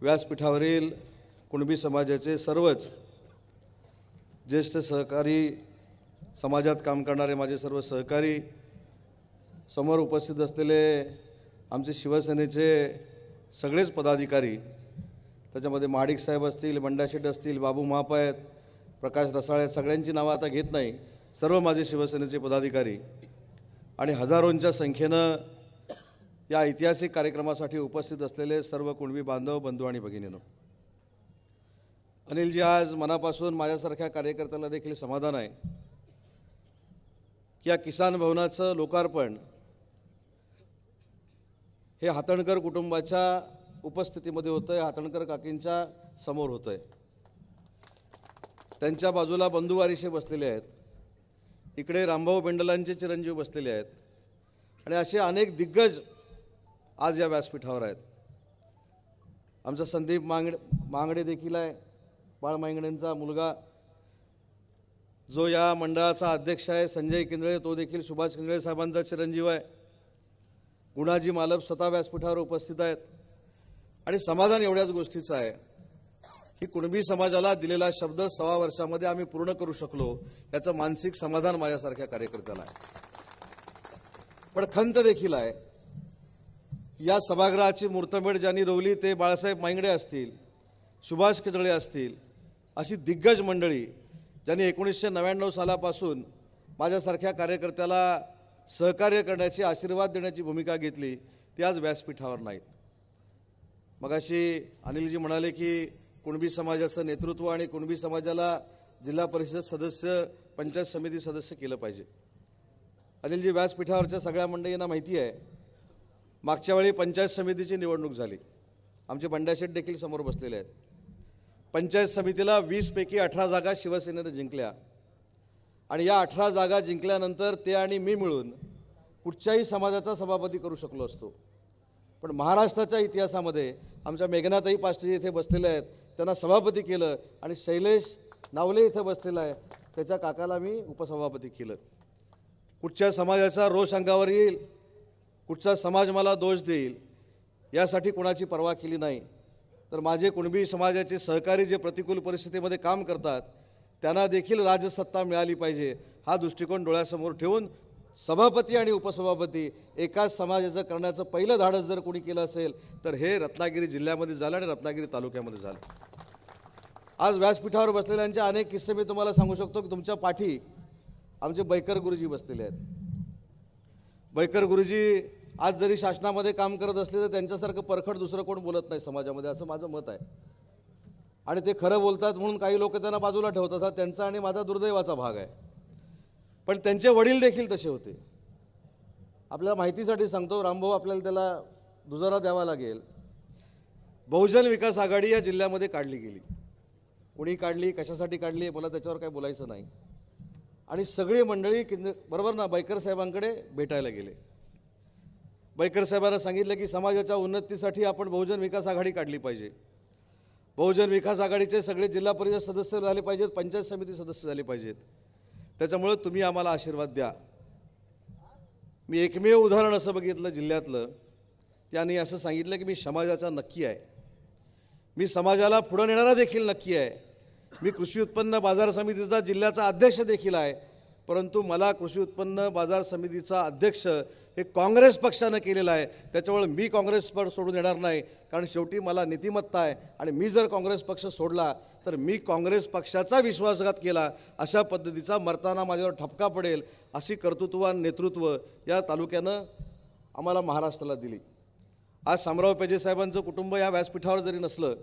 व्यासपीठावरील कुणबी समाजाचे सर्वच ज्येष्ठ सहकारी, समाजात काम करणारे माझे सर्व सहकारी, समोर उपस्थित असलेले आमचे शिवसेनेचे सगळेच पदाधिकारी, त्याच्यामध्ये महाडिक साहेब असतील, बंडाशेठ असतील, बाबू महाप आहेत, प्रकाश रसाळे, सगळ्यांची नावं आता घेत नाही, सर्व माझे शिवसेनेचे पदाधिकारी आणि हजारोंच्या संख्येनं या ऐतिहासिक कार्यक्रमासाठी उपस्थित असलेले सर्व कुणबी बांधव, बंधू आणि भगिनींनो, अनिलजी, आज मनापासून माझ्यासारख्या कार्यकर्त्याला देखील समाधान आहे की या किसान भवनाचं लोकार्पण हे हातणकर कुटुंबाच्या उपस्थितीमध्ये होतं आहे, हातणकर काकींच्या समोर होतं आहे. त्यांच्या बाजूला बंधू वारिशे बसलेले आहेत, इकडे रामभाऊ बेंडलांचे चिरंजीव बसलेले आहेत आणि असे अनेक दिग्गज आज या व्यासपीठावर आहेत. आमचा संदीप मांगडे देखील आहे, बाळ मांगडेंचा मुलगा, जो या मंडळाचा अध्यक्ष आहे, संजय किंजळे, तो देखील सुभाष किंजळे साहेबांचा चिरंजीव आहे. गुणाजी मालप स्वतः व्यासपीठावर उपस्थित आहेत. आणि समाधान एवढ्याच गोष्टीचं आहे की कुणबी समाजाला दिलेला शब्द 6 वर्षामध्ये आम्ही पूर्ण करू शकलो, याचं मानसिक समाधान माझ्यासारख्या कार्यकर्त्याला आहे. पण खंत देखील आहे, या सभागृहाची मुहूर्तमेढ ज्यांनी रोवली ते बाळासाहेब मांगडे असतील, सुभाष किंजळे असतील, अशी दिग्गज मंडळी ज्यांनी 1999 सालापासून माझ्यासारख्या कार्यकर्त्याला सहकार्य करण्याची, आशीर्वाद देण्याची भूमिका घेतली, ती आज व्यासपीठावर नाहीत. मगाशी अनिलजी म्हणाले की कुणबी समाजाचं नेतृत्व आणि कुणबी समाजाला जिल्हा परिषद सदस्य, पंचायत समिती सदस्य केलं पाहिजे. अनिलजी, व्यासपीठावरच्या सगळ्या मंडळींना माहिती आहे, मागच्या वेळी पंचायत समितीची निवडणूक झाली, आमचे बंडाशेठ देखील समोर बसलेले आहेत. पंचायत समितीला 20 पैकी 18 जागा शिवसेनेने जिंकल्या आणि या 18 जागा जिंकल्यानंतर ते आणि मी मिळून कुठच्याही समाजाचा सभापती करू शकलो असतो. पण महाराष्ट्राच्या इतिहासामध्ये आमच्या मेघनाताई पाष्टे इथे बसलेले आहेत, त्यांना सभापती केलं आणि शैलेश नावले इथं बसलेला आहे, त्याच्या काकाला मी उपसभापती केलं. कुठच्या समाजाचा रोष अंगावर येईल, कुठचा समाज मला दोष देईल, यासाठी कोणाची पर्वा केली नाही. तर माझे कुणबी समाजाचे सहकारी जे प्रतिकूल परिस्थितीमध्ये काम करतात, त्यांना देखील राजसत्ता मिळाली पाहिजे, हा दृष्टिकोन डोळ्यासमोर ठेवून सभापती आणि उपसभापती एकाच समाजाचं करण्याचं पहिलं धाडस जर कोणी केलं असेल तर हे रत्नागिरी जिल्ह्यामध्ये झालं आणि रत्नागिरी तालुक्यामध्ये झालं. आज व्यासपीठावर बसलेल्यांचे अनेक किस्से मी तुम्हाला सांगू शकतो की तुमच्या पाठी आमचे बैकर गुरुजी बसलेले आहेत. बैकर गुरुजी आज जरी शासनामध्ये काम करत असले तर त्यांच्यासारखं परखड दुसरं कोण बोलत नाही समाजामध्ये, असं माझं मत आहे. आणि ते खरं बोलतात म्हणून काही लोक त्यांना बाजूला ठेवतात, हा त्यांचा आणि माझा दुर्दैवाचा भाग आहे. पण त्यांचे वडील देखील तसे होते. आपल्याला माहितीसाठी सांगतो, रामभाऊ, आपल्याला त्याला दुजोरा द्यावा लागेल. बहुजन विकास आघाडी या जिल्ह्यामध्ये काढली गेली, कोणी काढली, कशासाठी काढली, मला त्याच्यावर काही बोलायचं नाही. आणि सगळी मंडळी बरोबर ना बैकर साहेबांकडे भेटायला गेले. बैकर साहेबांना सांगितलं की समाजाच्या उन्नतीसाठी आपण बहुजन विकास आघाडी काढली पाहिजे, बहुजन विकास आघाडीचे सगळे जिल्हा परिषद सदस्य झाले पाहिजेत, पंचायत समिती सदस्य झाले पाहिजेत, त्याच्यामुळे तुम्ही आम्हाला आशीर्वाद द्या. मी एकमेव उदाहरण असं बघितलं जिल्ह्यातलं, त्यांनी असं सांगितलं की मी समाजाचा नक्की आहे, मी समाजाला पुढे नेणारा देखील नक्की आहे, मी कृषी उत्पन्न बाजार समितीचा जिल्ह्याचा अध्यक्ष देखील आहे, परंतु मला कृषी उत्पन्न बाजार समितीचा अध्यक्ष हे काँग्रेस पक्षानं केलेलं आहे, त्याच्यामुळे मी काँग्रेस सोडून येणार नाही, कारण शेवटी मला नीतिमत्ता आहे आणि मी जर काँग्रेस पक्ष सोडला तर मी काँग्रेस पक्षाचा विश्वासघात केला, अशा पद्धतीचा मरताना माझ्यावर ठपका पडेल, अशी कर्तृत्ववान नेतृत्व या तालुक्यानं आम्हाला महाराष्ट्राला दिली. आज शामराव पेजे साहेबांचं कुटुंब या व्यासपीठावर जरी नसलं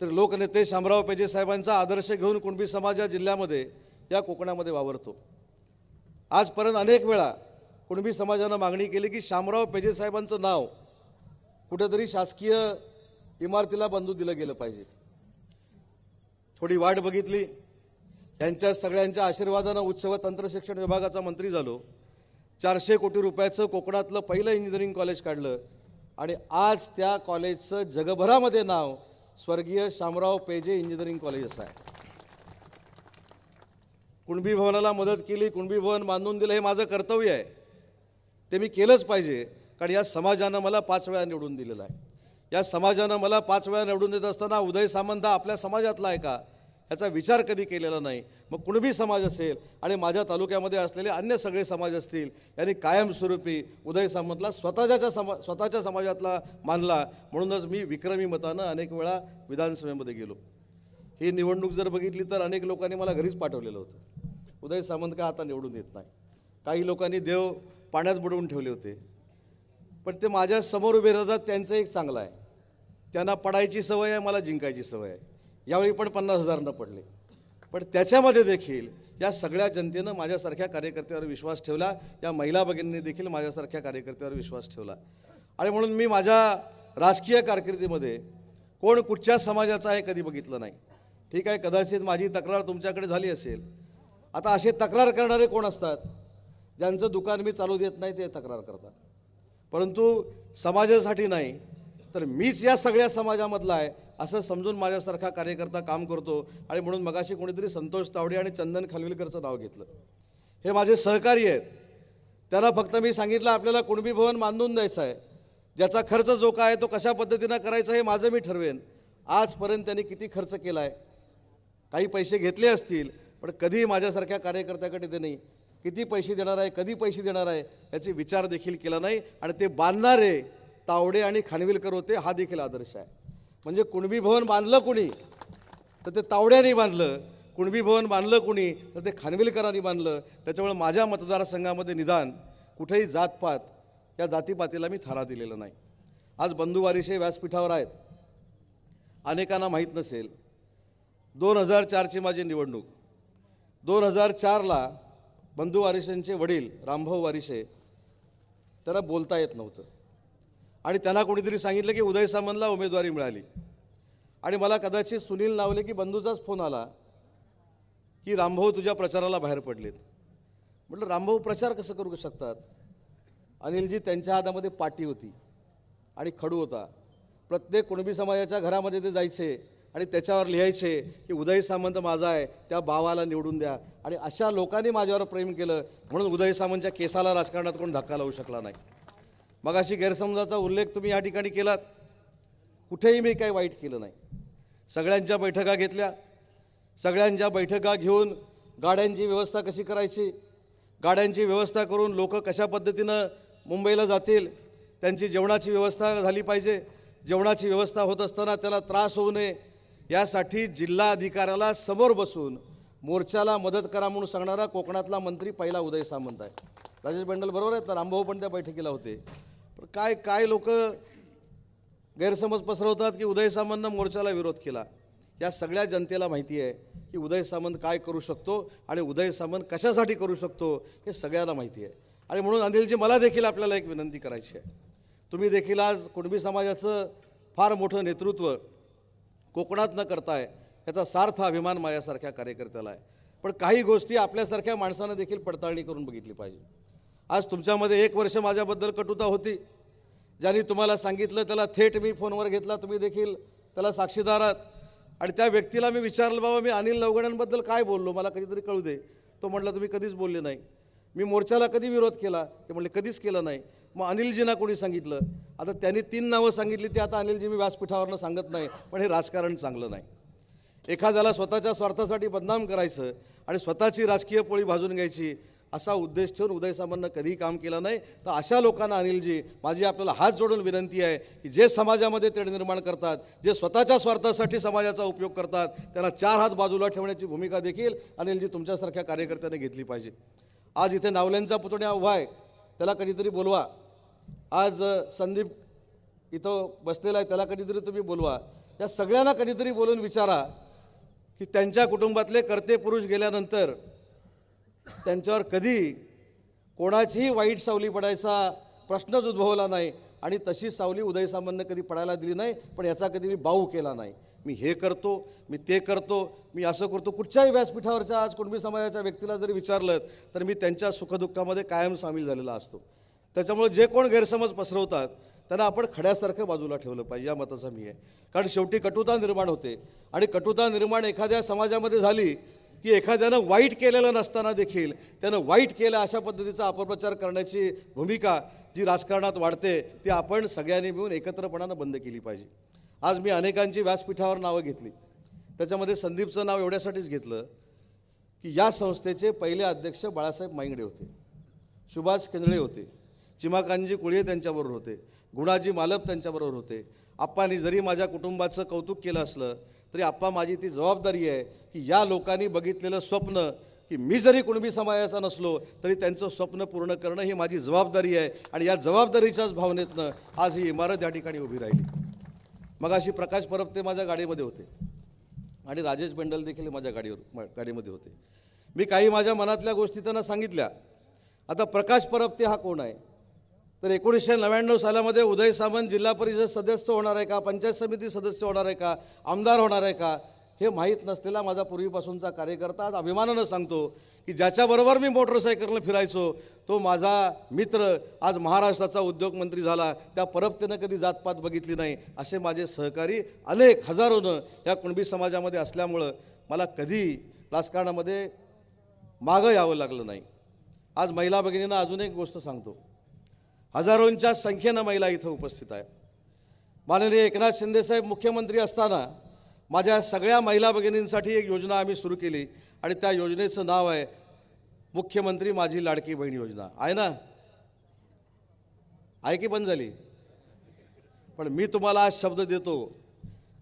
तर लोकनेते शामराव पेजे साहेबांचा आदर्श घेऊन कुणबी समाज या जिल्ह्यामध्ये, या कोकणामध्ये वावरतो. आजपर्यंत अनेक वेळा कुणबी समाजानं मागणी केली की शामराव पेजे साहेबांचं नाव कुठेतरी शासकीय इमारतीला बांधू दिलं गेलं पाहिजे. थोडी वाट बघितली, यांच्या सगळ्यांच्या आशीर्वादानं उच्च व तंत्रशिक्षण विभागाचा मंत्री झालो, 400 कोटी रुपयाचं कोकणातलं पहिलं इंजिनिअरिंग कॉलेज काढलं आणि आज त्या कॉलेजचं जगभरामध्ये नाव स्वर्गीय शामराव पेजे इंजिनिअरिंग कॉलेज असं आहे. कुणबी भवनाला मदत केली, कुणबी भवन बांधून दिलं, हे माझं कर्तव्य आहे, ते मी केलंच पाहिजे, कारण या समाजानं मला 5 वेळा निवडून दिलेलं आहे. या समाजानं मला 5 वेळा निवडून देत असताना उदय सामंत हा आपल्या समाजातला आहे का याचा विचार कधी केलेला नाही. मग कुणबी समाज असेल आणि माझ्या तालुक्यामध्ये असलेले अन्य सगळे समाज असतील, यांनी कायमस्वरूपी उदय सामंतला स्वतःच्या समाजातला मानला. म्हणूनच मी विक्रमी मतानं अनेक वेळा विधानसभेमध्ये गेलो. ही निवडणूक जर बघितली तर अनेक लोकांनी मला घरीच पाठवलेलं होतं. उदय सामंत का आता निवडून येत नाही. काही लोकांनी देव पाण्यात बुडवून ठेवले होते. पण ते माझ्या समोर उभे राहतात, त्यांचं एक चांगलं आहे. त्यांना पडायची सवय आहे, मला जिंकायची सवय आहे. यावेळी पण 50,000 न पडले. पण त्याच्यामध्ये देखील या सगळ्या जनतेनं माझ्यासारख्या कार्यकर्त्यावर विश्वास ठेवला. या महिला भगिनींनी देखील माझ्यासारख्या कार्यकर्त्यावर विश्वास ठेवला. आणि म्हणून मी माझ्या राजकीय कारकिर्दीमध्ये कोण कुठच्या समाजाचा आहे कधी बघितलं नाही. ठीक आहे, कदाचित माझी तक्रार तुमच्याकडे झाली असेल. आता असे तक्रार करणारे कोण असतात? ज्यांचं दुकान मी चालू देत नाही ते तक्रार करतात. परंतु समाजासाठी नाही तर मीच या सगळ्या समाजामधला आहे असं समजून माझ्यासारखा कार्यकर्ता काम करतो. आणि म्हणून मगाशी कोणीतरी संतोष तावडे आणि चंदन खानविलकरचं नाव घेतलं. हे माझे सहकारी आहेत. त्यांना फक्त मी सांगितलं आपल्याला कुणबी भवन बांधून द्यायचं आहे. ज्याचा खर्च जो काय आहे तो कशा पद्धतीनं करायचा हे माझं मी ठरवेन. आजपर्यंत त्यांनी किती खर्च केला आहे, काही पैसे घेतले असतील, पण कधी माझ्यासारख्या कार्यकर्त्याकडे ते नाही. किती पैसे देणार आहे, कधी पैसे देणार आहे याचे विचार देखील केला नाही. आणि ते बांधणारे तावडे आणि खानविलकर होते, हा देखील आदर्श आहे. म्हणजे कुणबी भवन बांधलं कुणी तर ते तावड्यांनी बांधलं, कुणबी भवन बांधलं कुणी तर ते खानविलकरांनी बांधलं. त्याच्यामुळे माझ्या मतदारसंघामध्ये निदान कुठेही जातपात या जातीपातीला मी थारा दिलेला नाही. आज बंधू वारिसे व्यासपीठावर आहेत. अनेकांना माहीत नसेल, 2004ची माझी निवडणूक. 2004ला बंधू वारिसेंचे वडील रामभाऊ वारिसे त्याला बोलता येत नव्हतं. आणि त्यांना कोणीतरी सांगितलं की उदय सामंतला उमेदवारी मिळाली. आणि मला कदाचित सुनील नावले की बंधूचाच फोन आला की रामभाऊ तुझ्या प्रचाराला बाहेर पडलेत. म्हटलं रामभाऊ प्रचार कसं करू शकतात? अनिलजी, त्यांच्या हातामध्ये पाटी होती आणि खडू होता. प्रत्येक कुणबी समाजाच्या घरामध्ये ते जायचे आणि त्याच्यावर लिहायचे की उदय सामंत माझा आहे, त्या भावाला निवडून द्या. आणि अशा लोकांनी माझ्यावर प्रेम केलं म्हणून उदय सामंतच्या केसाला राजकारणात कोण धक्का लावू शकला नाही. मग अशी गैरसमजाचा उल्लेख तुम्ही या ठिकाणी केलात. कुठेही मी काही वाईट केलं नाही. सगळ्यांच्या बैठका घेतल्या. सगळ्यांच्या बैठका घेऊन गाड्यांची व्यवस्था कशी करायची, गाड्यांची व्यवस्था करून लोक कशा पद्धतीनं मुंबईला जातील, त्यांची जेवणाची व्यवस्था झाली पाहिजे. जेवणाची व्यवस्था होत असताना त्याला त्रास होऊ नये यासाठी जिल्हा अधिकाऱ्याला समोर बसून मोर्चाला मदत करा म्हणून सांगणारा कोकणातला मंत्री पहिला उदय सामंत आहे. राजेश बंडल बरोबर आहेत ना? रामभाऊ पण त्या बैठकीला होते. पण काय लोक गैरसमज पसरवतात की उदय सामंतनं मोर्चाला विरोध केला. या सगळ्या जनतेला माहिती आहे की उदय सामंत काय करू शकतो आणि उदय सामंत कशासाठी करू शकतो हे सगळ्यांना माहिती आहे. आणि म्हणून अनिलजी, मला देखील आपल्याला एक विनंती करायची आहे. तुम्ही देखील आज कुणबी समाजाचं फार मोठं नेतृत्व कोकणात न करताय याचा सार्थ अभिमान माझ्यासारख्या कार्यकर्त्याला आहे. पण काही गोष्टी आपल्यासारख्या माणसानं देखील पडताळणी करून बघितली पाहिजे. आज तुमच्यामध्ये 1 वर्ष माझ्याबद्दल कटुता होती. ज्यांनी तुम्हाला सांगितलं त्याला थेट मी फोनवर घेतला, तुम्ही देखील त्याला साक्षीदार आहात. आणि त्या व्यक्तीला मी विचारलं, बाबा मी अनिल नवगड्यांबद्दल काय बोललो, मला कधीतरी कळू दे. तो म्हटला तुम्ही कधीच बोलले नाही. मी मोर्चाला कधी विरोध केला? ते म्हणले कधीच केला नाही. मग अनिलजींना कोणी सांगितलं? आता त्यांनी 3 नावं सांगितली, ते आता अनिलजी मी व्यासपीठावरनं सांगत नाही. पण हे राजकारण चांगलं नाही. एखाद्याला स्वतःच्या स्वार्थासाठी बदनाम करायचं आणि स्वतःची राजकीय पोळी भाजून घ्यायची असा उद्देश ठेवून उदय सामंतनं कधीही काम केलं नाही. तर अशा लोकांना अनिलजी, माझी आपल्याला हात जोडून विनंती आहे की जे समाजामध्ये तेढ निर्माण करतात, जे स्वतःच्या स्वार्थासाठी समाजाचा उपयोग करतात, त्यांना 4 हात बाजूला ठेवण्याची भूमिका देखील अनिलजी तुमच्यासारख्या कार्यकर्त्याने घेतली पाहिजे. आज इथे नावल्यांचा पुतण्या उभा आहे, त्याला कधीतरी बोलवा. आज संदीप इथं बसलेला आहे, त्याला कधीतरी तुम्ही बोलवा. या सगळ्यांना कधीतरी बोलून विचारा की त्यांच्या कुटुंबातले कर्ते पुरुष गेल्यानंतर त्यांच्यावर कधी कोणाचीही वाईट सावली पडायचा प्रश्नच उद्भवला नाही. आणि तशी सावली उदय सामंतनं कधी पडायला दिली नाही. पण याचा कधी मी बाऊ केला नाही. मी हे करतो, मी ते करतो, मी असं करतो. कुठच्याही व्यासपीठावरच्या आज कुणबी समाजाच्या व्यक्तीला जरी विचारलं तर मी त्यांच्या सुखदुःखामध्ये कायम सामील झालेला असतो. त्याच्यामुळे जे कोण गैरसमज पसरवतात त्यांना आपण खड्यासारखं बाजूला ठेवलं पाहिजे, या मताचा मी आहे. कारण शेवटी कटुता निर्माण होते आणि कटुता निर्माण एखाद्या समाजामध्ये झाली की एखाद्यानं वाईट केलेलं नसताना देखील त्यानं वाईट केलं अशा पद्धतीचा अपप्रचार करण्याची भूमिका जी राजकारणात वाढते ती आपण सगळ्यांनी मिळून एकत्रपणानं बंद केली पाहिजे. आज मी अनेकांची व्यासपीठावर नावं घेतली, त्याच्यामध्ये संदीपचं नाव एवढ्यासाठीच घेतलं की या संस्थेचे पहिले अध्यक्ष बाळासाहेब माईंगडे होते, सुभाष केंद्रे होते, चिमाकांजी कुळये त्यांच्याबरोबर होते, गुणाजी मालप त्यांच्याबरोबर होते. आप्पांनी जरी माझ्या कुटुंबाचं कौतुक केलं असलं तरी आप्पा माझी ती जबाबदारी आहे की या लोकांनी बघितलेलं स्वप्न की मी जरी कुणबी समाजाचा नसलो तरी त्यांचं स्वप्न पूर्ण करणं ही माझी जबाबदारी आहे आणि या जबाबदारीच्याच भावनेतनं आज ही इमारत या ठिकाणी उभी राहिली. मग अशी प्रकाश परब ते माझ्या गाडीमध्ये होते आणि राजेश बेंडल देखील माझ्या गाडीमध्ये होते. मी काही माझ्या मनातल्या गोष्टी त्यांना सांगितल्या. आता प्रकाश परब ते हा कोण आहे तर 1999 सालामध्ये उदय सामंत जिल्हा परिषद सदस्य होणार आहे का, पंचायत समिती सदस्य होणार आहे का, आमदार होणार आहे का हे माहीत नसलेला माझा पूर्वीपासूनचा कार्यकर्ता आज अभिमानानं सांगतो की ज्याच्याबरोबर मी मोटरसायकलनं फिरायचो तो माझा मित्र आज महाराष्ट्राचा उद्योगमंत्री झाला, त्या परबतेनं कधी जातपात बघितली नाही. असे माझे सहकारी अनेक हजारोनं या कुणबी समाजामध्ये असल्यामुळं मला कधी राजकारणामध्ये मागं यावं लागलं नाही. आज महिला भगिनींना अजून एक गोष्ट सांगतो. हजारोंच्या संख्येनं महिला इथं उपस्थित आहेत. माननीय एकनाथ शिंदेसाहेब मुख्यमंत्री असताना माझ्या सगळ्या महिला भगिनींसाठी एक योजना आम्ही सुरू केली आणि त्या योजनेचं नाव आहे मुख्यमंत्री माझी लाडकी बहीण योजना. आहे ना? आहे की बंद झाली? पण मी तुम्हाला आज शब्द देतो,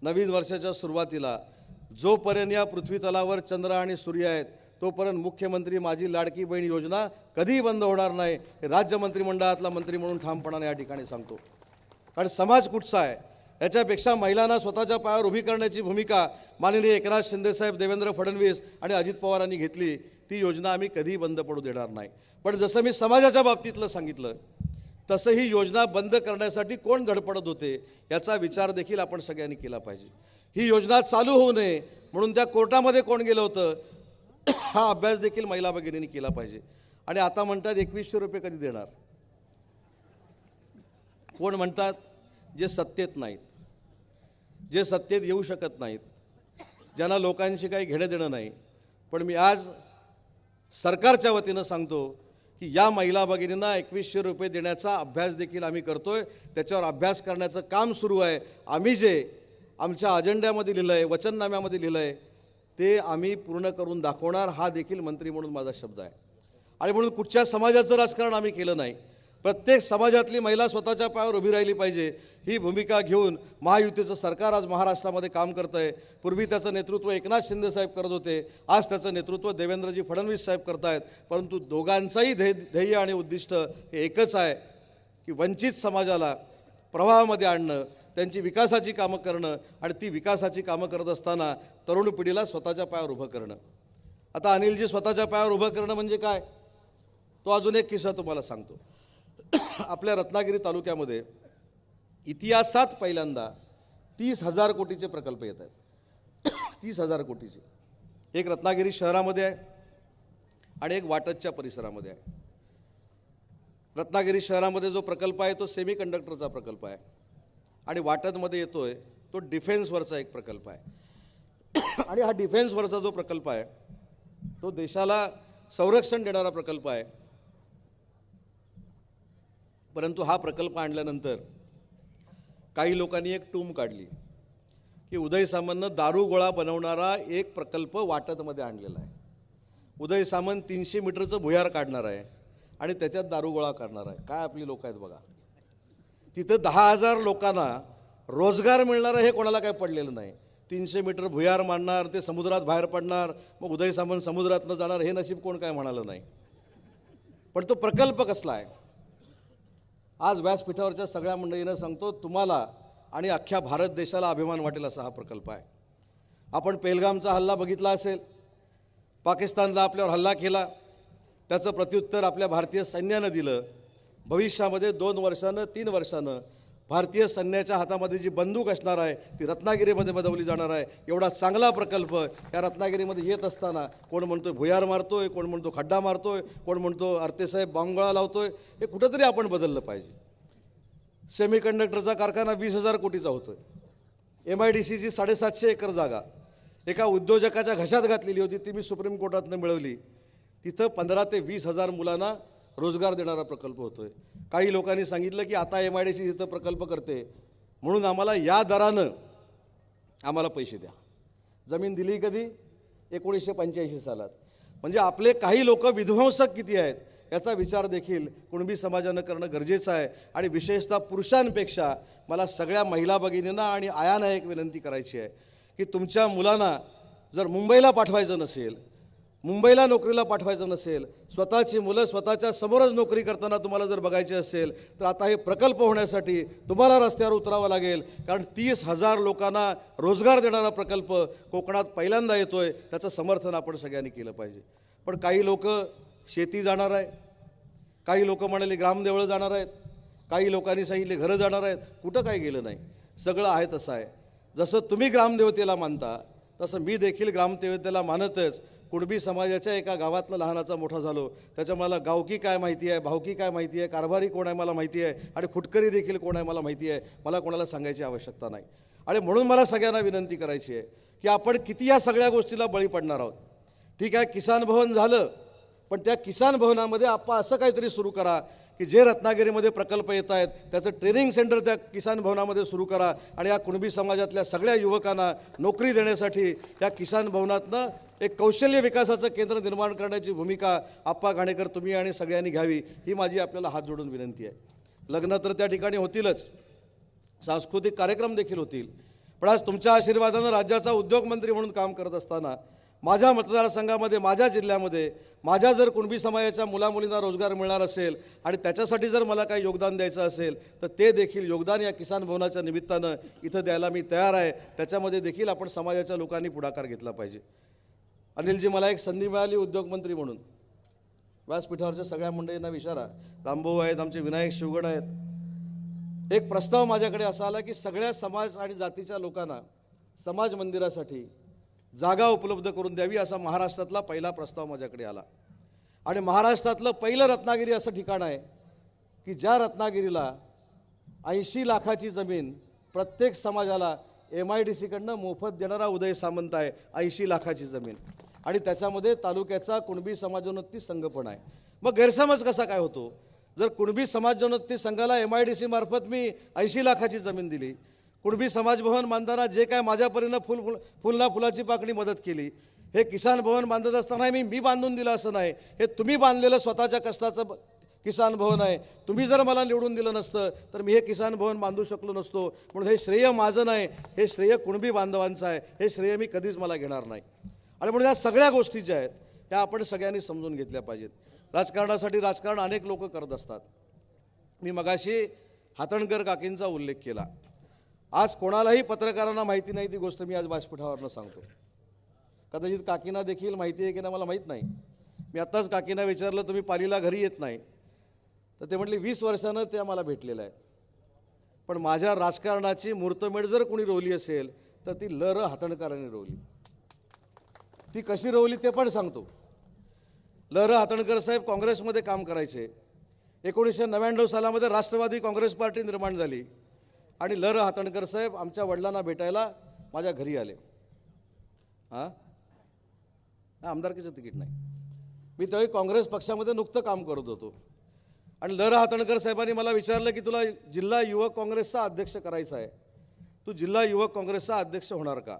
नवीन वर्षाच्या सुरुवातीला जोपर्यंत या पृथ्वी तलावर चंद्र आणि सूर्य आहेत तोपर्यंत मुख्यमंत्री माझी लाडकी बहीण योजना कधीही बंद होणार नाही. हे राज्य मंत्रिमंडळातला मंत्री म्हणून ठामपणाने या ठिकाणी सांगतो. कारण समाज कुठचा आहे याच्यापेक्षा महिलांना स्वतःच्या पायावर उभी करण्याची भूमिका माननीय एकनाथ शिंदेसाहेब, देवेंद्र फडणवीस आणि अजित पवारांनी घेतली. ती योजना आम्ही कधीही बंद पडू देणार नाही. पण जसं मी समाजाच्या बाबतीतलं सांगितलं तसं ही योजना बंद करण्यासाठी कोण धडपडत होते याचा विचार देखील आपण सगळ्यांनी केला पाहिजे. ही योजना चालू होऊ नये म्हणून त्या कोर्टामध्ये कोण गेलं होतं हा अभ्यास देखील महिला भगिनींनी केला पाहिजे. आणि आता म्हणतात 2100 रुपये कधी देणार. कोण म्हणतात? जे सत्तेत नाहीत, जे सत्तेत येऊ शकत नाहीत, ज्यांना लोकांशी काही घेणं देणं नाही. पण मी आज सरकारच्या वतीनं सांगतो की या महिला भगिनींना 2100 रुपये देण्याचा अभ्यास देखील आम्ही करतोय. त्याच्यावर अभ्यास करण्याचं काम सुरू आहे. आम्ही जे आमच्या अजेंड्यामध्ये लिहिलं आहे, वचननाम्यामध्ये लिहिलं आहे ते आम्ही पूर्ण करून दाखवणार. हा देखील मंत्री म्हणून माझा शब्द आहे. आणि म्हणून कुठच्या समाजाचं राजकारण आम्ही केलं नाही. प्रत्येक समाजातली महिला स्वतःच्या पायावर उभी राहिली पाहिजे ही भूमिका घेऊन महायुतीचं सरकार आज महाराष्ट्रामध्ये काम करतं आहे. पूर्वी त्याचं नेतृत्व एकनाथ शिंदेसाहेब करत होते, आज त्याचं नेतृत्व देवेंद्रजी फडणवीस साहेब करत आहेत. परंतु दोघांचंही ध्येय आणि उद्दिष्ट हे एकच आहे की वंचित समाजाला प्रवाहामध्ये आणणं, त्यांची विकासाची कामं करणं आणि ती विकासाची कामं करत असताना तरुण पिढीला स्वतःच्या पायावर उभं करणं. आता अनिलजी स्वतःच्या पायावर उभं करणं म्हणजे काय तो अजून एक किस्सा तुम्हाला सांगतो. आपल्या रत्नागिरी तालुक्यामध्ये इतिहासात पहिल्यांदा 30,000 कोटीचे प्रकल्प येत आहेत. 30,000 कोटीचे. एक रत्नागिरी शहरामध्ये आहे आणि एक वाटदच्या परिसरामध्ये आहे. रत्नागिरी शहरामध्ये जो प्रकल्प आहे तो सेमी कंडक्टरचा प्रकल्प आहे आणि वाटदमध्ये येतोय तो डिफेन्सवरचा एक प्रकल्प आहे. आणि हा डिफेन्सवरचा जो प्रकल्प आहे तो देशाला संरक्षण देणारा प्रकल्प आहे. परंतु हा प्रकल्प आणल्यानंतर काही लोकांनी एक टूम काढली की उदय सामंतनं दारू गोळा बनवणारा एक प्रकल्प वाटदमध्ये आणलेला आहे. उदय सामंत 300 मीटरचं भुयार काढणार आहे आणि त्याच्यात दारू गोळा करणार आहे. काय आपली लोक आहेत बघा. तिथं 10,000 लोकांना रोजगार मिळणार हे कोणाला काय पडलेलं नाही. 300 मीटर भुयार मांडणार, ते समुद्रात बाहेर पडणार, मग उदय सामंत समुद्रातनं जाणार हे नशीब कोण काय म्हणालं नाही. पण तो प्रकल्प कसला आहे आज व्यासपीठावरच्या सगळ्या मंडळींना सांगतो तुम्हाला आणि अख्ख्या भारत देशाला अभिमान वाटेल असा हा प्रकल्प आहे. आपण पेहलगामचा हल्ला बघितला असेल. पाकिस्तानला आपल्यावर हल्ला केला, त्याचं प्रत्युत्तर आपल्या भारतीय सैन्यानं दिलं. भविष्यामध्ये 2 वर्षानं 3 वर्षानं भारतीय सैन्याच्या हातामध्ये जी बंदूक असणार आहे ती रत्नागिरीमध्ये बदवली जाणार आहे. एवढा चांगला प्रकल्प या रत्नागिरीमध्ये येत असताना कोण म्हणतोय भुयार मारतोय, कोण म्हणतो खड्डा मारतोय, कोण म्हणतो अर्तेसाहेब बांगोळा लावतोय. हे कुठंतरी आपण बदललं पाहिजे. सेमी कंडक्टरचा कारखाना 20,000 कोटीचा होतोय. MIDCची 750 एकर जागा, एका उद्योजकाच्या घशात घातलेली होती, ती मी सुप्रीम कोर्टातनं मिळवली. तिथं 15 ते 20,000 मुलांना रोजगार देणारा प्रकल्प होतोय. काही लोकांनी सांगितलं की आता MIDC तिथं प्रकल्प करते म्हणून आम्हाला या दरानं आम्हाला पैसे द्या. जमीन दिली कधी? 1985 सालात. म्हणजे आपले काही लोक विध्वंसक किती आहेत याचा विचार देखील कुणबी समाजानं करणं गरजेचं आहे. आणि विशेषतः पुरुषांपेक्षा मला सगळ्या महिला भगिनींना आणि आयांना एक विनंती करायची आहे की तुमच्या मुलांना जर मुंबईला पाठवायचं नसेल, मुंबईला नोकरीला पाठवायचं नसेल, स्वतःची मुलं स्वतःच्या समोरच नोकरी करताना तुम्हाला जर बघायची असेल तर आता हे प्रकल्प होण्यासाठी तुम्हाला रस्त्यावर उतरावं लागेल. कारण 30,000 लोकांना रोजगार देणारा प्रकल्प कोकणात पहिल्यांदा येतोय, त्याचं समर्थन आपण सगळ्यांनी केलं पाहिजे. पण काही लोक शेती जाणार आहे, काही लोक म्हणाले ग्रामदेवळं जाणार आहेत, काही लोकांनी सांगितले घरं जाणार आहेत. कुठं काय गेलं नाही, सगळं आहे तसं आहे. जसं तुम्ही ग्रामदेवतेला मानता तसं मी देखील ग्रामदेवतेला मानतच कुणबी समाजाच्या एका गावातला लहानाचा मोठा झालो. त्याच्या मला गावकी काय माहिती आहे, भावकी काय माहिती आहे, कारभारी कोण आहे मला माहिती आहे, आणि खुटकरी देखील कोण आहे मला माहिती आहे. मला कोणाला सांगायची आवश्यकता नाही. आणि म्हणून मला सगळ्यांना विनंती करायची आहे की आपण किती या सगळ्या गोष्टीला बळी पडणार आहोत. ठीक आहे, किसान भवन झालं, पण त्या किसान भवनामध्ये आपण असं काहीतरी सुरू करा की जे रत्नागिरीमध्ये प्रकल्प येत आहेत त्याचं ट्रेनिंग सेंटर त्या किसान भवनामध्ये सुरू करा. आणि या कुणबी समाजातल्या सगळ्या युवकांना नोकरी देण्यासाठी या किसान भवनातनं एक कौशल्य विकासाचं केंद्र निर्माण करण्याची भूमिका आप्पा घाणेकर तुम्ही आणि सगळ्यांनी घ्यावी, ही माझी आपल्याला हात जोडून विनंती आहे. लग्न तर त्या ठिकाणी होतीलच, सांस्कृतिक कार्यक्रम देखील होतील. पण आज तुमच्या आशीर्वादानं राज्याचा उद्योगमंत्री म्हणून काम करत असताना माझ्या मतदारसंघामध्ये, माझ्या जिल्ह्यामध्ये माझ्या जर कुणबी समाजाच्या मुलामुलींना रोजगार मिळणार असेल आणि त्याच्यासाठी जर मला काही योगदान द्यायचं असेल तर ते देखील योगदान या किसान भवनाच्या निमित्तानं इथं द्यायला मी तयार आहे. त्याच्यामध्ये देखील आपण समाजाच्या लोकांनी पुढाकार घेतला पाहिजे. अनिलजी, मला एक संधी मिळाली उद्योगमंत्री म्हणून. व्यासपीठावरच्या सगळ्या मंडळींना विचारा, रामभाऊ आहेत, आमचे विनायक शिवगण आहेत. एक प्रस्ताव माझ्याकडे असा आला की सगळ्या समाज आणि जातीच्या लोकांना समाज मंदिरासाठी जागा उपलब्ध करून द्यावी, असा महाराष्ट्रातला पहिला प्रस्ताव माझ्याकडे आला. आणि महाराष्ट्रातलं पहिलं रत्नागिरी असं ठिकाण आहे की ज्या रत्नागिरीला 80 लाखाची जमीन प्रत्येक समाजाला MIDCकडनं मोफत देणारा उदय सामंत आहे. 80 लाखाची जमीन, आणि त्याच्यामध्ये तालुक्याचा कुणबी समाजोन्नती संघ पण आहे. मग गैरसमज कसा काय होतो? जर कुणबी समाजोन्नती संघाला MIDC मार्फत मी 80 लाखाची जमीन दिली, कुणबी समाज भवन बांधताना जे काय माझ्यापरीनं फुलना फुलाची पाकळी मदत केली, हे किसान भवन बांधत असताना मी बांधून दिलं असं नाही, हे तुम्ही बांधलेलं स्वतःच्या कष्टाचं किसान भवन आहे. तुम्ही जर मला निवडून दिलं नसतं तर मी हे किसान भवन बांधू शकलो नसतो. म्हणून हे श्रेय माझं नाही, हे श्रेय कुणबी बांधवांचं आहे. हे श्रेय मी कधीच मला घेणार नाही. आणि म्हणून या सगळ्या गोष्टी ज्या आहेत त्या आपण सगळ्यांनी समजून घेतल्या पाहिजेत. राजकारणासाठी राजकारण अनेक लोक करत असतात. मी मगाशी हातणकर काकींचा उल्लेख केला. आज कोणालाही पत्रकारांना माहिती नाही ती गोष्ट मी आज व्यासपीठावरनं सांगतो. कदाचित काकींना देखील माहिती आहे की नाही मला माहीत नाही. मी आत्ताच काकींना विचारलं तुम्ही पालीला घरी येत नाही, तर ते म्हटले 20 वर्षानं ते आम्हाला भेटलेलं आहे. पण माझ्या राजकारणाची मुहूर्तमेढ जर कोणी रोवली असेल तर ती ल.र. हातणकरांनी रोवली. ती कशी रोवली ते पण सांगतो. ल.र. हातणकर साहेब काँग्रेसमध्ये काम करायचे. 1999 सालामध्ये राष्ट्रवादी काँग्रेस पार्टी निर्माण झाली आणि ल.र. हातणकर साहेब आमच्या वडिलांना भेटायला माझ्या घरी आले. आमदारकीचं तिकीट नाही. मी त्यावेळी काँग्रेस पक्षामध्ये नुकतं काम करत होतो आणि ल.र. हातणकर साहेबांनी मला विचारलं की तुला जिल्हा युवक काँग्रेसचा अध्यक्ष करायचा आहे, तू जिल्हा युवक काँग्रेसचा अध्यक्ष होणार का?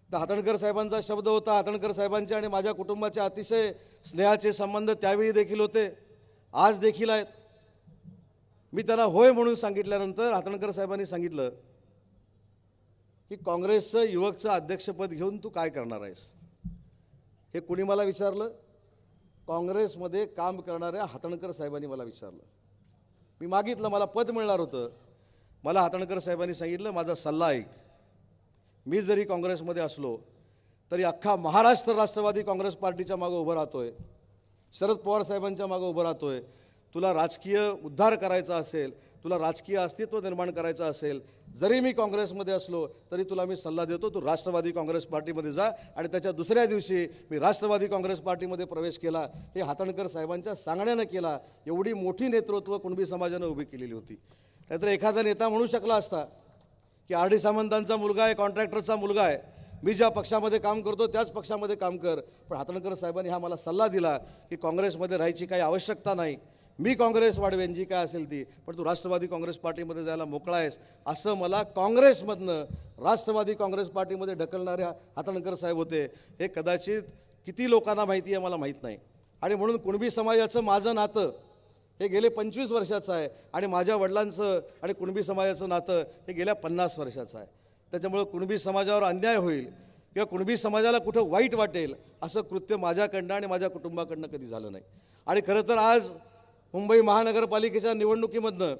तर हातणकर साहेबांचा शब्द होता. हातणकर साहेबांचे आणि माझ्या कुटुंबाचे अतिशय स्नेहाचे संबंध त्यावेळी देखील होते, आज देखील आहेत. मी त्यांना होय म्हणून सांगितल्यानंतर हातणकर साहेबांनी सांगितलं की काँग्रेसचं युवकचं अध्यक्षपद घेऊन तू काय करणार आहेस? हे कुणी मला विचारलं? काँग्रेसमध्ये काम करणाऱ्या हातणकर साहेबांनी मला विचारलं. मी मागितलं, मला पद मिळणार होतं. मला हातणकर साहेबांनी सांगितलं माझा सल्ला ऐक, मी जरी काँग्रेसमध्ये असलो तरी अख्खा महाराष्ट्र राष्ट्रवादी काँग्रेस पार्टीच्या मागं उभं राहतोय, शरद पवार साहेबांच्या मागं उभं राहतोय. तुला राजकीय उद्धार करायचा असेल, तुला राजकीय अस्तित्व निर्माण करायचं असेल, जरी मी काँग्रेसमध्ये असलो तरी तुला मी सल्ला देतो, तू राष्ट्रवादी काँग्रेस पार्टीमध्ये जा. आणि त्याच्या दुसऱ्या दिवशी मी राष्ट्रवादी काँग्रेस पार्टीमध्ये प्रवेश केला. हे हातणकर साहेबांच्या सांगण्यानं केला. एवढी मोठी नेतृत्व कुणबी समाजानं उभी केलेली होती. नाहीतर एखादा नेता म्हणू शकला असता की R.D. सामंतांचा मुलगा आहे, कॉन्ट्रॅक्टरचा मुलगा आहे, मी ज्या पक्षामध्ये काम करतो त्याच पक्षामध्ये काम कर. पण हातणकर साहेबांनी हा मला सल्ला दिला की काँग्रेसमध्ये राहायची काही आवश्यकता नाही, मी काँग्रेस वाढवेन जी काय असेल ती, पण तू राष्ट्रवादी काँग्रेस पार्टीमध्ये जायला मोकळा आहेस, असं मला काँग्रेसमधनं राष्ट्रवादी काँग्रेस पार्टीमध्ये ढकलणारे हातणकर साहेब होते. हे कदाचित किती लोकांना माहिती आहे मला माहीत नाही. आणि म्हणून कुणबी समाजाचं माझं नातं हे गेले 25 वर्षाचं आहे आणि माझ्या वडिलांचं आणि कुणबी समाजाचं नातं हे गेल्या 50 वर्षाचं आहे. त्याच्यामुळं कुणबी समाजावर अन्याय होईल किंवा कुणबी समाजाला कुठं वाईट वाटेल असं कृत्य माझ्याकडनं आणि माझ्या कुटुंबाकडनं कधी झालं नाही. आणि खरं तर आज मुंबई महानगरपालिकेच्या निवडणुकीमधनं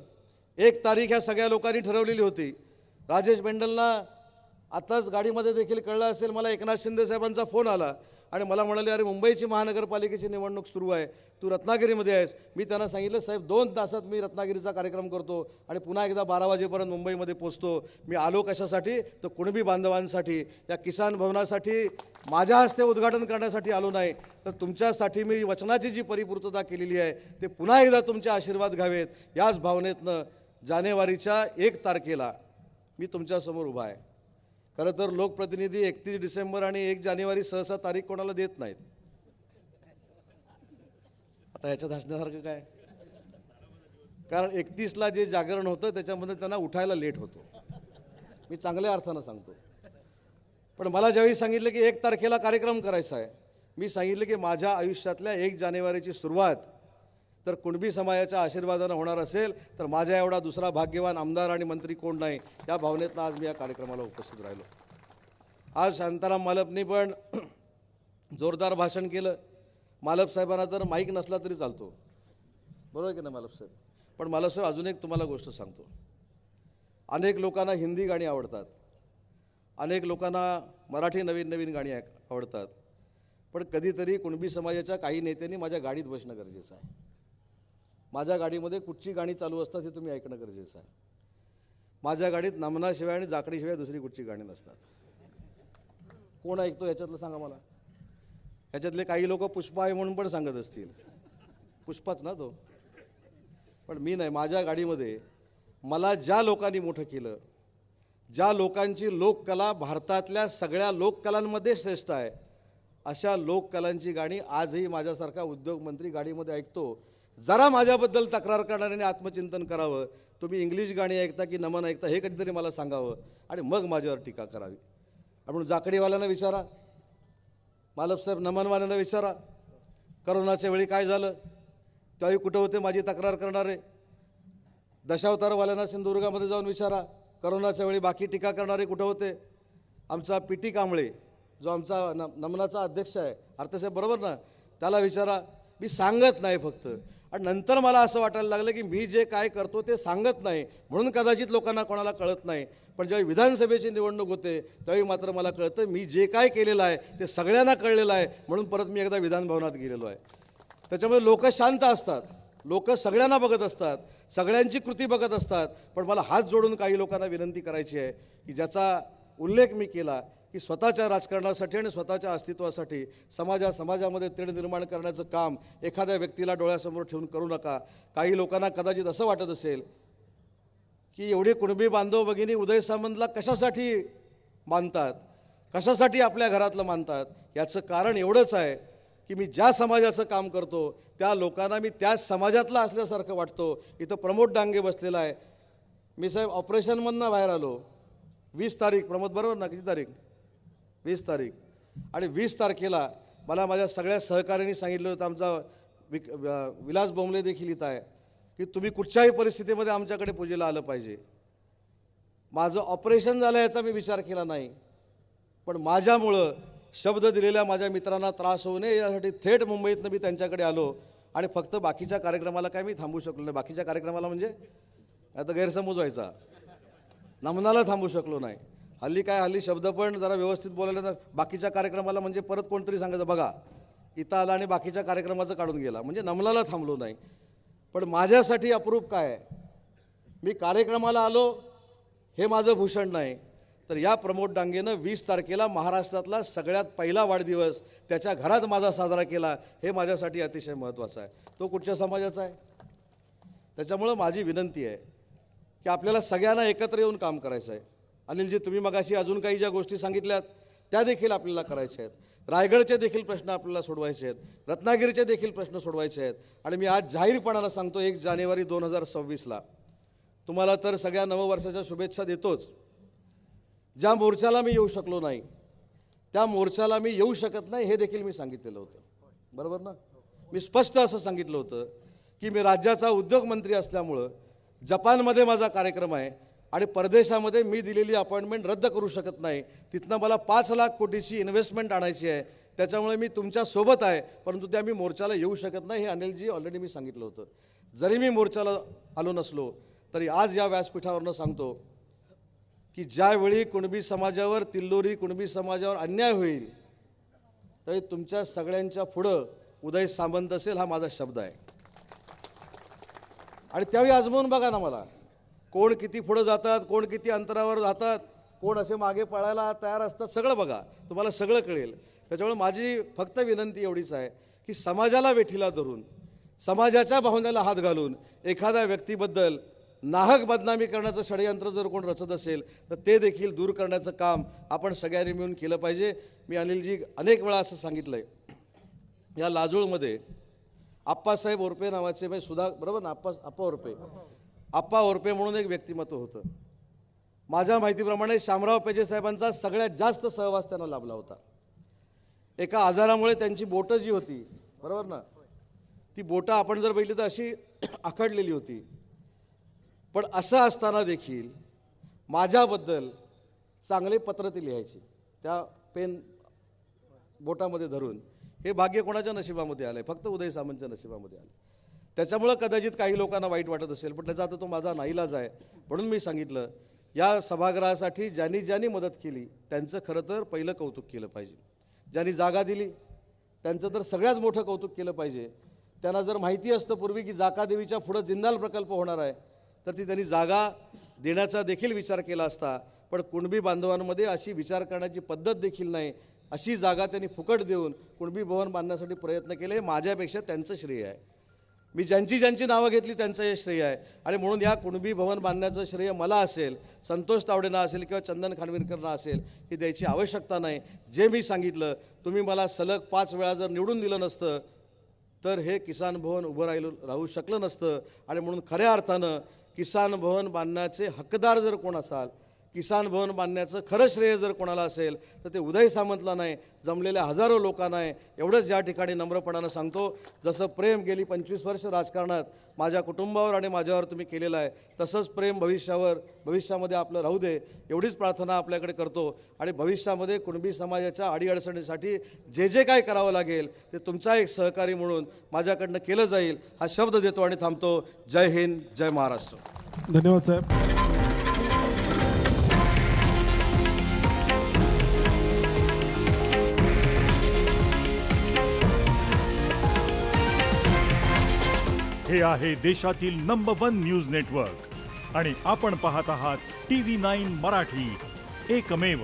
1 तारीख ह्या सगळ्या लोकांनी ठरवलेली होती. राजेश मेंडलना आताच गाडीमध्ये देखील कळलं असेल, मला एकनाथ शिंदे साहेबांचा फोन आला आणि मला म्हणाले, अरे मुंबईची महानगरपालिकेची निवडणूक सुरू आहे, तू रत्नागिरीमध्ये आहेस. मी त्यांना सांगितलं, साहेब 2 तासात मी रत्नागिरीचा कार्यक्रम करतो आणि पुन्हा एकदा 12 वाजेपर्यंत मुंबईमध्ये पोचतो. मी आलो कशासाठी, तर कुणबी बांधवांसाठी, या किसान भवनासाठी माझ्या हस्ते उद्घाटन करण्यासाठी आलो नाही, तर तुमच्यासाठी मी वचनाची जी परिपूर्तता केलेली आहे ते पुन्हा एकदा तुमचे आशीर्वाद घ्यावेत, याच भावनेतनं जानेवारीच्या 1 तारखेला मी तुमच्यासमोर उभा आहे. खरं तर लोकप्रतिनिधी 31 डिसेंबर आणि 1 जानेवारी सहसा तारीख कोणाला देत नाहीत. आता ह्याच्यात हसण्यासारखं काय, कारण 31ला जे जागरण होतं त्याच्यामध्ये त्यांना उठायला लेट होतो. मी चांगल्या अर्थानं सांगतो. पण मला ज्यावेळी सांगितलं की 1 तारखेला कार्यक्रम करायचा आहे, मी सांगितलं की माझ्या आयुष्यातल्या 1 जानेवारीची सुरुवात तर कुणबी समाजाच्या आशीर्वादानं होणार असेल तर माझ्या एवढा दुसरा भाग्यवान आमदार आणि मंत्री कोण नाही, या भावनेतनं आज मी या कार्यक्रमाला उपस्थित राहिलो. आज शांताराम मालपनी पण जोरदार भाषण केलं. मालप साहेबांना तर माईक नसला तरी चालतो, बरोबर आहे की नाही मालप साहेब? पण मालप साहेब, अजून एक तुम्हाला गोष्ट सांगतो. अनेक लोकांना हिंदी गाणी आवडतात, अनेक लोकांना मराठी नवीन नवीन गाणी आवडतात, पण कधीतरी कुणबी समाजाच्या काही नेत्यांनी माझ्या गाडीत बसणं गरजेचं आहे. माझ्या गाडीमध्ये कुठची गाणी चालू असतात हे तुम्ही ऐकणं गरजेचं आहे. माझ्या गाडीत नमनाशिवाय आणि जाकडीशिवाय दुसरी कुठची गाणी नसतात. कोण ऐकतो ह्याच्यातलं सांगा मला. ह्याच्यातले काही लोक पुष्पा आहे म्हणून पण सांगत असतील, पुष्पाच ना तो, पण मी नाही. माझ्या गाडीमध्ये मला ज्या लोकांनी मोठं केलं, ज्या लोकांची लोककला भारतातल्या सगळ्या लोककलांमध्ये श्रेष्ठ आहे, अशा लोककलांची गाणी आजही माझ्यासारखा उद्योगमंत्री गाडीमध्ये ऐकतो. जरा माझ्याबद्दल तक्रार करणाऱ्याने आत्मचिंतन करावं. तुम्ही इंग्लिश गाणी ऐकता की नमन ऐकता हे कधीतरी मला सांगावं आणि मग माझ्यावर टीका करावी. आपण जाकडीवाल्यांना विचारा, मालपसाहेब नमनवाल्यांना विचारा, करोनाच्या वेळी काय झालं त्यावेळी कुठं होते माझी तक्रार करणारे. दशावतारवाल्यांना सिंधुदुर्गामध्ये जाऊन विचारा, करोनाच्या वेळी बाकी टीका करणारे कुठं होते. आमचा पी.टी. कांबळे जो आमचा नमनाचा अध्यक्ष आहे, अर्थसाहेब बरोबर ना, त्याला विचारा. मी सांगत नाही फक्त, आणि नंतर मला असं वाटायला लागलं की मी जे काय करतो ते सांगत नाही म्हणून कदाचित लोकांना कोणाला कळत नाही. पण ज्यावेळी विधानसभेची निवडणूक होते त्यावेळी मात्र मला कळतं मी जे काय केलेलं आहे ते सगळ्यांना कळलेलं आहे, म्हणून परत मी एकदा विधानभवनात गेलेलो आहे. त्याच्यामुळे लोक शांत असतात, लोक सगळ्यांना बघत असतात, सगळ्यांची कृती बघत असतात. पण मला हात जोडून काही लोकांना विनंती करायची आहे की ज्याचा उल्लेख मी केला की स्वतःच्या राजकारणासाठी आणि स्वतःच्या अस्तित्वासाठी समाजामध्ये तेढ निर्माण करण्याचं काम एखाद्या व्यक्तीला डोळ्यासमोर ठेवून करू नका. काही लोकांना कदाचित असं वाटत असेल की एवढे कुणबी बांधव भगिनी उदय सामंतला कशासाठी मानतात, कशासाठी आपल्या घरातलं मानतात. याचं कारण एवढंच आहे की मी ज्या समाजाचं काम करतो त्या लोकांना मी त्याच समाजातला असल्यासारखं वाटतो. इथं प्रमोद डांगे बसलेला आहे. मी साहेब ऑपरेशनमधनं बाहेर आलो 20 तारीख, प्रमोद बरोबर ना, किती तारीख, 20 तारीख, आणि 20 तारखेला मला माझ्या सगळ्या सहकाऱ्यांनी सांगितलं होतं, आमचा विलास बोंबले देखील इथं आहे, की तुम्ही कुठच्याही परिस्थितीमध्ये आमच्याकडे पूजेला आलं पाहिजे. माझं ऑपरेशन झालं याचा मी विचार केला नाही, पण माझ्यामुळं शब्द दिलेल्या माझ्या मित्रांना त्रास होऊ नये यासाठी थेट मुंबईतनं मी त्यांच्याकडे आलो. आणि फक्त बाकीच्या कार्यक्रमाला काय मी थांबू शकलो नाही. बाकीच्या कार्यक्रमाला म्हणजे आता गैरसमज व्हायचा, नमनाला थांबू शकलो नाही. हल्ली शब्द पण जरा व्यवस्थित बोलायला तर बाकीच्या कार्यक्रमाला म्हणजे परत कोणतरी सांगायचं बघा इथं आला आणि बाकीच्या कार्यक्रमाचं काढून गेला, म्हणजे नमनाला थांबलो नाही. पण माझ्यासाठी अप्रूप काय आहे, मी कार्यक्रमाला आलो हे माझं भूषण नाही, तर या प्रमोद डांगेनं 20 तारखेला महाराष्ट्रातला सगळ्यात पहिला वाढदिवस त्याच्या घरात माझा साजरा केला, हे माझ्यासाठी अतिशय महत्त्वाचं आहे. तो कुठच्या समाजाचा आहे. त्याच्यामुळं माझी विनंती आहे की आपल्याला सगळ्यांना एकत्र येऊन काम करायचं आहे. अनिलजी, तुम्ही मगाशी अजून काही ज्या गोष्टी सांगितल्यात त्या देखील आपल्याला करायच्या आहेत. रायगडचे देखील प्रश्न आपल्याला सोडवायचे आहेत, रत्नागिरीचे देखील प्रश्न सोडवायचे आहेत. आणि मी आज जाहीरपणानं सांगतो 1 जानेवारी 2026ला तुम्हाला तर सगळ्या नववर्षाच्या शुभेच्छा देतोच. ज्या मोर्चाला मी येऊ शकलो नाही त्या मोर्चाला मी येऊ शकत नाही हे देखील मी सांगितलेलं होतं, बरोबर ना. मी स्पष्ट असं सांगितलं होतं की मी राज्याचा उद्योगमंत्री असल्यामुळं जपानमध्ये माझा कार्यक्रम आहे आणि परदेशामध्ये मी दिलेली अपॉइंटमेंट रद्द करू शकत नाही. तिथनं मला 5 लाख कोटीची इन्व्हेस्टमेंट आणायची आहे. त्याच्यामुळे मी तुमच्यासोबत आहे, परंतु त्या मी मोर्चाला येऊ शकत नाही हे अनिलजी ऑलरेडी मी सांगितलं होतं. जरी मी मोर्चाला आलो नसलो तरी आज या व्यासपीठावरनं सांगतो की ज्यावेळी कुणबी समाजावर, तिल्लोरी कुणबी समाजावर अन्याय होईल तरी तुमच्या सगळ्यांच्या पुढं उदय सामंत असेल, हा माझा शब्द आहे. आणि त्यावेळी आजमावून बघा ना मला, कोण किती पुढं जातात, कोण किती अंतरावर जातात, कोण असे मागे पळायला तयार असतात, सगळं बघा, तुम्हाला सगळं कळेल. त्याच्यामुळे माझी फक्त विनंती एवढीच आहे की समाजाला वेठीला धरून, समाजाच्या भावनेला हात घालून एखाद्या व्यक्तीबद्दल नाहक बदनामी करण्याचं षडयंत्र जर कोण रचत असेल तर ते देखील दूर करण्याचं काम आपण सगळ्यांनी मिळून केलं पाहिजे. मी अनिलजी अनेक वेळा असं सांगितलं आहे, या लाजूळमध्ये आप्पासाहेब ओरपे नावाचे, म्हणजे सुधा, बरोबर ना, आप्पा ओरपे म्हणून एक व्यक्तिमत्व होतं. माझ्या माहितीप्रमाणे शामराव पेजे साहेबांचा सगळ्यात जास्त सहवास त्यांना लाभला होता. एका आजारामुळे त्यांची बोटं जी होती, बरोबर ना, ती बोटं आपण जर बघितली तर अशी आखडलेली होती. पण असं असताना देखील माझ्याबद्दल चांगले पत्र ती लिहायची त्या पेन बोटामध्ये धरून. हे भाग्य कोणाच्या नशिबामध्ये आलं आहे? फक्त उदय सामंतच्या नशिबामध्ये आलं. त्याच्यामुळं कदाचित काही लोकांना वाईट वाटत असेल, पण त्याचा आता तो माझा नाईलाज आहे. म्हणून मी सांगितलं, या सभागृहासाठी ज्यांनी ज्यांनी मदत केली त्यांचं खरं तर पहिलं कौतुक केलं पाहिजे. ज्यांनी जागा दिली त्यांचं तर सगळ्यात मोठं कौतुक केलं पाहिजे. त्यांना जर माहिती असतं पूर्वी की जाकादेवीच्या पुढं जिंदाल प्रकल्प होणार आहे तर त्यांनी जागा देण्याचा देखील विचार केला असता. पण कुणबी बांधवांमध्ये अशी विचार करण्याची पद्धत देखील नाही. अशी जागा त्यांनी फुकट देऊन कुणबी भवन बांधण्यासाठी प्रयत्न केले. माझ्यापेक्षा त्यांचं श्रेय आहे. मी ज्यांची ज्यांची नावं घेतली त्यांचं हे श्रेय आहे. आणि म्हणून या कुणबी भवन बांधण्याचं श्रेय मला असेल, संतोष तावडेंना असेल किंवा चंदन खानविलकरना असेल, ही द्यायची आवश्यकता नाही. जे मी सांगितलं, तुम्ही मला सलग 5 वेळा जर निवडून दिलं नसतं तर हे किसान भवन उभं राहू शकलं नसतं. आणि म्हणून खऱ्या अर्थानं किसान भवन बांधण्याचे हक्कदार जर कोण असाल, किसान भवन बांधण्याचं खरं श्रेय जर कोणाला असेल तर ते उदय सामंतला नाही, जमलेल्या हजारो लोकांना आहे. एवढंच या ठिकाणी नम्रपणानं सांगतो. जसं प्रेम गेली 25 वर्ष राजकारणात माझ्या कुटुंबावर आणि माझ्यावर तुम्ही केलेलं आहे, तसंच प्रेम भविष्यामध्ये आपलं राहू दे, एवढीच प्रार्थना आपल्याकडे करतो. आणि भविष्यामध्ये कुणबी समाजाच्या अडीअडचणीसाठी जे जे काय करावं लागेल ते तुमचा एक सहकारी म्हणून माझ्याकडनं केलं जाईल, हा शब्द देतो आणि थांबतो. जय हिंद, जय महाराष्ट्र. धन्यवाद साहेब. हे आहे देशातील नंबर 1 न्यूज नेटवर्क आणि आपण पाहत आहात TV9 मराठी, एकमेव.